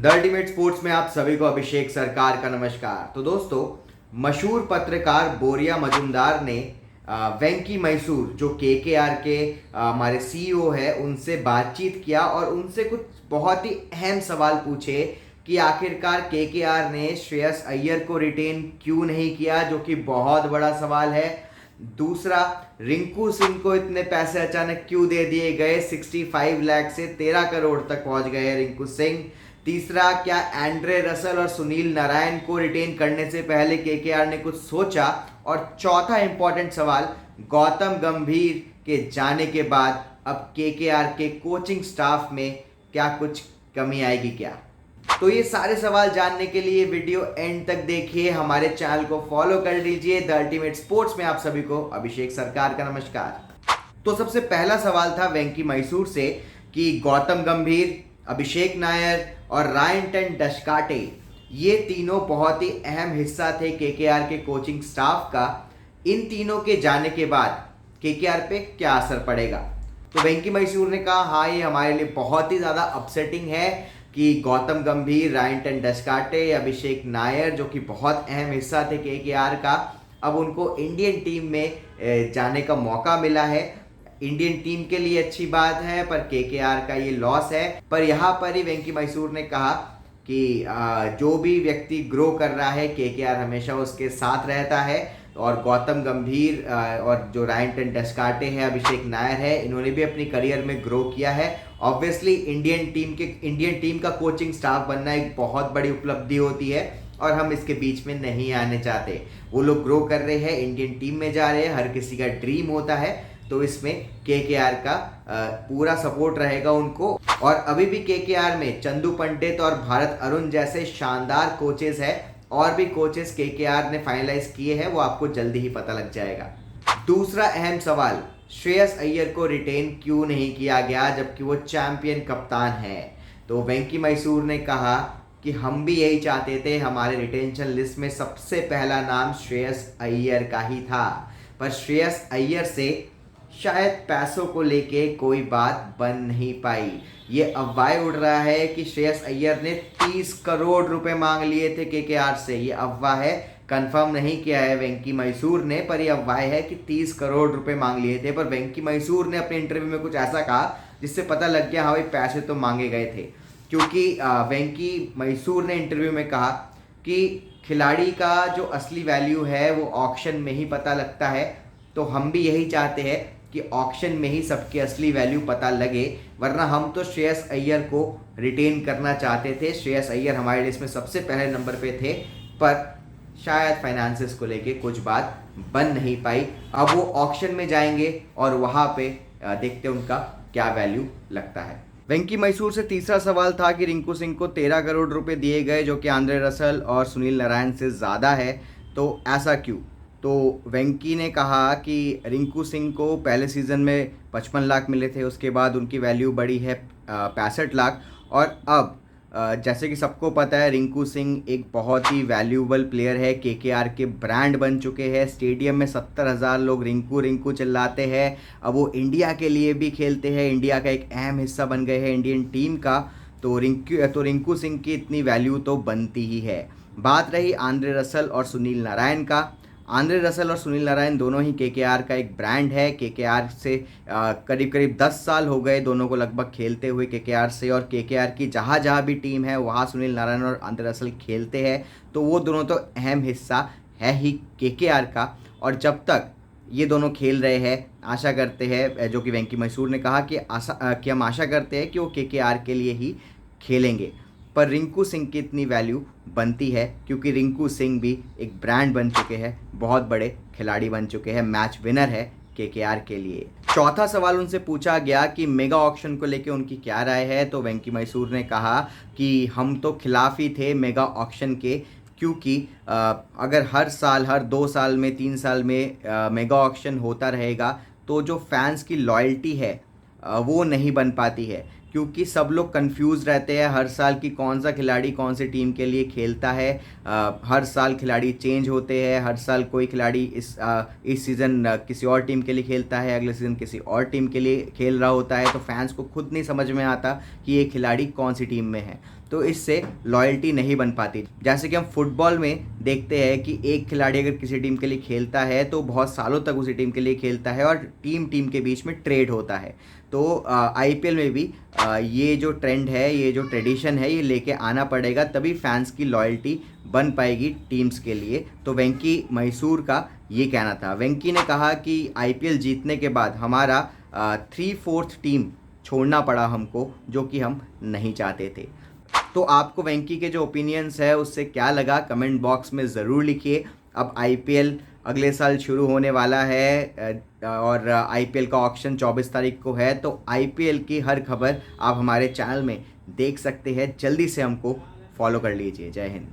The ultimate sports में आप सभी को अभिषेक सरकार का नमस्कार। तो दोस्तों, मशहूर पत्रकार बोरिया मजुमदार ने वेंकी मैसूर जो केकेआर के हमारे सीईओ है उनसे बातचीत किया और उनसे कुछ बहुत ही अहम सवाल पूछे कि आखिरकार केकेआर ने श्रेयस अय्यर को रिटेन क्यों नहीं किया, जो कि बहुत बड़ा सवाल है। दूसरा, रिंकू सिंह को इतने पैसे अचानक क्यों दे दिए गए, 65 लाख से 13 करोड़ तक पहुंच गए रिंकू सिंह। तीसरा, क्या एंड्रे रसल और सुनील नारायण को रिटेन करने से पहले केकेआर ने कुछ सोचा। और चौथा इंपॉर्टेंट सवाल, गौतम गंभीर के जाने के बाद अब केकेआर के कोचिंग स्टाफ में क्या कुछ कमी आएगी क्या। तो ये सारे सवाल जानने के लिए वीडियो एंड तक देखिए, हमारे चैनल को फॉलो कर लीजिए। द अल्टीमेट स्पोर्ट्स में आप सभी को अभिषेक सरकार का नमस्कार। तो सबसे पहला सवाल था वेंकी मैसूर से कि गौतम गंभीर, अभिषेक नायर और रायन डशकाटे ये तीनों बहुत ही अहम हिस्सा थे केकेआर के कोचिंग स्टाफ का। इन तीनों के जाने के बाद केकेआर पे क्या असर पड़ेगा। तो वेंकी मैसूर ने कहा, हाँ ये हमारे लिए बहुत ही ज़्यादा अपसेटिंग है कि गौतम गंभीर, रायन डशकाटे, अभिषेक नायर जो कि बहुत अहम हिस्सा थे केकेआर का, अब उनको इंडियन टीम में जाने का मौका मिला है। इंडियन टीम के लिए अच्छी बात है, पर केकेआर का ये लॉस है। पर यहाँ पर ही वेंकी मैसूर ने कहा कि जो भी व्यक्ति ग्रो कर रहा है केकेआर हमेशा उसके साथ रहता है। और गौतम गंभीर और जो रायन डशकाटे हैं, अभिषेक नायर है, इन्होंने भी अपनी करियर में ग्रो किया है। ऑब्वियसली इंडियन टीम का कोचिंग स्टाफ बनना एक बहुत बड़ी उपलब्धि होती है और हम इसके बीच में नहीं आने चाहते। वो लोग ग्रो कर रहे हैं, इंडियन टीम में जा रहे हैं, हर किसी का ड्रीम होता है, तो इसमें केकेआर का पूरा सपोर्ट रहेगा उनको। और अभी भी केकेआर में चंदू पंडित और भारत अरुण जैसे शानदार कोचेस हैं, और भी कोचेस केकेआर ने फाइनलाइज किए हैं, वो आपको जल्दी ही पता लग जाएगा। दूसरा अहम सवाल, श्रेयस अय्यर को रिटेन क्यों नहीं किया गया जबकि वो चैंपियन कप्तान है। तो वेंकी मैसूर ने कहा कि हम भी यही चाहते थे, हमारे रिटेंशन लिस्ट में सबसे पहला नाम श्रेयस अय्यर का ही था, पर श्रेयस अय्यर से शायद पैसों को लेके कोई बात बन नहीं पाई। ये अफवाह उड़ रहा है कि श्रेयस अय्यर ने 30 करोड़ रुपए मांग लिए थे केकेआर से। ये अफवाह है, कंफर्म नहीं किया है वेंकी मैसूर ने, पर यह अफवाह है कि 30 करोड़ रुपए मांग लिए थे। पर वेंकी मैसूर ने अपने इंटरव्यू में कुछ ऐसा कहा जिससे पता लग गया हाँ भाई पैसे तो मांगे गए थे। क्योंकि वेंकी मैसूर ने इंटरव्यू में कहा कि खिलाड़ी का जो असली वैल्यू है वो ऑक्शन में ही पता लगता है। तो हम भी यही चाहते हैं कि ऑक्शन में ही सबकी असली वैल्यू पता लगे, वरना हम तो श्रेयस अय्यर को रिटेन करना चाहते थे। श्रेयस अय्यर हमारे लिस्ट में सबसे पहले नंबर पे थे, पर शायद फाइनेंसेस को लेके कुछ बात बन नहीं पाई। अब वो ऑक्शन में जाएंगे और वहाँ पे देखते हैं उनका क्या वैल्यू लगता है। वेंकी मैसूर से तीसरा सवाल था कि रिंकू सिंह को 13 करोड़ रुपए दिए गए, जो कि एंड्रे रसल और सुनील नारायण से ज़्यादा है, तो ऐसा क्यों। तो वेंकी ने कहा कि रिंकू सिंह को पहले सीज़न में 55 लाख मिले थे, उसके बाद उनकी वैल्यू बढ़ी है 65 लाख। और अब जैसे कि सबको पता है रिंकू सिंह एक बहुत ही वैल्यूबल प्लेयर है, केकेआर के ब्रांड बन चुके हैं। स्टेडियम में 70,000 लोग रिंकू रिंकू चिल्लाते हैं। अब वो इंडिया के लिए भी खेलते हैं, इंडिया का एक अहम हिस्सा बन गए हैं इंडियन टीम का। तो रिंकू सिंह की इतनी वैल्यू तो बनती ही है। बात रही एंड्रे रसल और सुनील नारायण का। एंड्रे रसल और सुनील नारायण दोनों ही केकेआर का एक ब्रांड है। केकेआर से करीब करीब 10 साल हो गए दोनों को लगभग खेलते हुए केकेआर से, और केकेआर की जहाँ जहाँ भी टीम है वहाँ सुनील नारायण और एंड्रे रसल खेलते हैं। तो वो दोनों तो अहम हिस्सा है ही केकेआर का। और जब तक ये दोनों खेल रहे हैं, आशा करते हैं, जो कि वेंकी मैसूर ने कहा कि हम आशा करते हैं कि वो केकेआर के लिए ही खेलेंगे। पर रिंकू सिंह की इतनी वैल्यू बनती है क्योंकि रिंकू सिंह भी एक ब्रांड बन चुके हैं, बहुत बड़े खिलाड़ी बन चुके हैं, मैच विनर है केकेआर के लिए। चौथा सवाल उनसे पूछा गया कि मेगा ऑक्शन को लेके उनकी क्या राय है। तो वेंकी मैसूर ने कहा कि हम तो खिलाफ ही थे मेगा ऑक्शन के, क्योंकि अगर हर साल, हर 2 साल में, 3 साल में मेगा ऑक्शन होता रहेगा तो जो फैंस की लॉयल्टी है वो नहीं बन पाती है, क्योंकि सब लोग कंफ्यूज रहते हैं हर साल कि कौन सा खिलाड़ी कौन सी टीम के लिए खेलता है। हर साल खिलाड़ी चेंज होते हैं, हर साल कोई खिलाड़ी इस सीज़न किसी और टीम के लिए खेलता है, अगले सीज़न किसी और टीम के लिए खेल रहा होता है। तो फैंस को खुद नहीं समझ में आता कि ये खिलाड़ी कौन सी टीम में है। तो इससे लॉयल्टी नहीं बन पाती। जैसे कि हम फुटबॉल में देखते हैं कि एक खिलाड़ी अगर किसी टीम के लिए खेलता है तो बहुत सालों तक उसी टीम के लिए खेलता है और टीम के बीच में ट्रेड होता है। तो आईपीएल में भी ये जो ट्रेंड है, ये जो ट्रेडिशन है, ये लेके आना पड़ेगा, तभी फैंस की लॉयल्टी बन पाएगी टीम्स के लिए। तो वेंकी मैसूर का ये कहना था। वेंकी ने कहा कि आईपीएल जीतने के बाद हमारा 3/4 टीम छोड़ना पड़ा हमको, जो कि हम नहीं चाहते थे। तो आपको वेंकी के जो ओपिनियंस है उससे क्या लगा, कमेंट बॉक्स में ज़रूर लिखिए। अब आईपीएल अगले साल शुरू होने वाला है और आईपीएल का ऑक्शन 24 तारीख को है। तो आईपीएल की हर खबर आप हमारे चैनल में देख सकते हैं। जल्दी से हमको फॉलो कर लीजिए। जय हिंद।